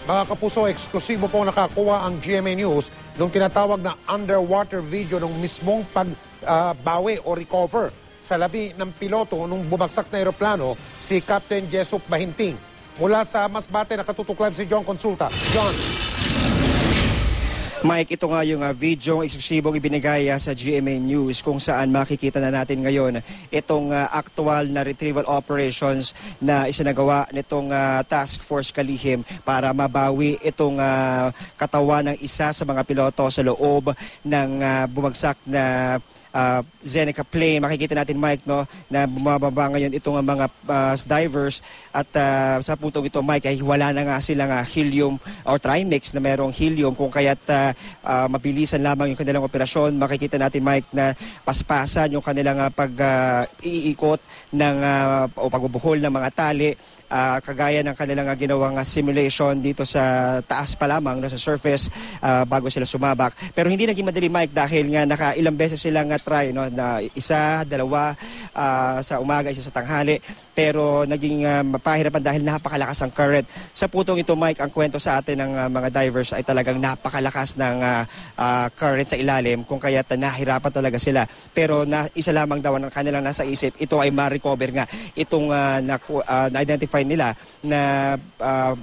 Mga kapuso, eksklusibo po nakakuha ang GMA News nung tinatawag na underwater video ng mismong pagbawi o recover sa labi ng piloto nung bumagsak na eroplano si Captain Jessup Bahinting. Mula sa Masbate, nakatutok live si John Consulta. John. Mike, ito nga yung video eksklusibong ibinigay sa GMA News kung saan makikita na natin ngayon itong actual na retrieval operations na isinagawa nitong Task Force Kalihim para mabawi itong katawan ng isa sa mga piloto sa loob ng bumagsak na Zeneca plane. Makikita natin, Mike, no, na bumababa ngayon itong mga divers at sa putong ito, Mike, ay wala na nga silang helium or trimix na merong helium kung kaya't mabilisan lamang yung kanilang operasyon. Makikita natin, Mike, na paspasan yung kanilang iikot ng o pagbubuhol ng mga tali, kagaya ng kanilang ginawang simulation dito sa taas pa lamang, no, sa surface, bago sila sumabak. Pero hindi naging madali, Mike, dahil nga nakailang beses silang try, no, na isa, dalawa sa umaga, isa sa tanghali, pero naging mapahirapan dahil napakalakas ang current. Sa putong ito, Mike, ang kwento sa atin ng mga divers ay talagang napakalakas ng current sa ilalim, kung kaya't nahirapan talaga sila. Pero isa lamang daw ang kanilang nasa isip, ito ay ma-recover nga itong na-identify nila na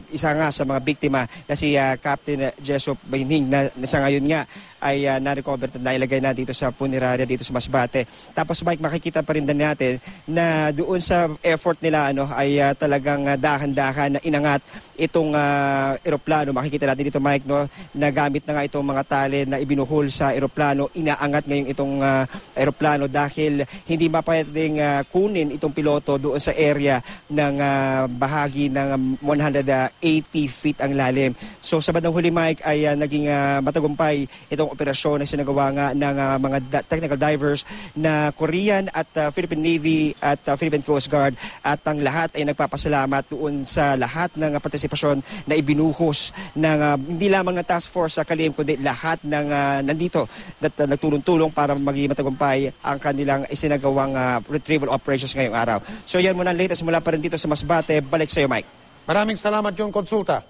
isa nga sa mga biktima na si Captain Jessup Bahinting na sa ngayon nga ay na-recover at nailagay na dito sa punerarya dito sa Masbate. Tapos, Mike, makikita pa rin din natin na doon sa effort nila ay talagang dahan-dahan na inangat itong eroplano. Makikita natin dito, Mike, no, na gamit na nga itong mga tali na ibinuhol sa eroplano. Inaangat ngayon itong eroplano dahil hindi mapwedeng kunin itong piloto doon sa area ng bahagi ng 180 feet ang lalim. So sa bandang huli, Mike, ay naging matagumpay itong operasyon na sinagawa nga ng mga technical divers na Korean at Philippine Navy at Philippine Coast Guard, at ang lahat ay nagpapasalamat doon sa lahat ng partisipasyon na ibinuhos ng hindi lamang ng Task Force sa Kalihim kundi lahat ng nandito at nagtulong-tulong para maging matagumpay ang kanilang isinagawang retrieval operations ngayong araw. So yan muna ang latest mula pa rin dito sa Masbate. Balik sa iyo, Mike. Maraming salamat, John Consulta.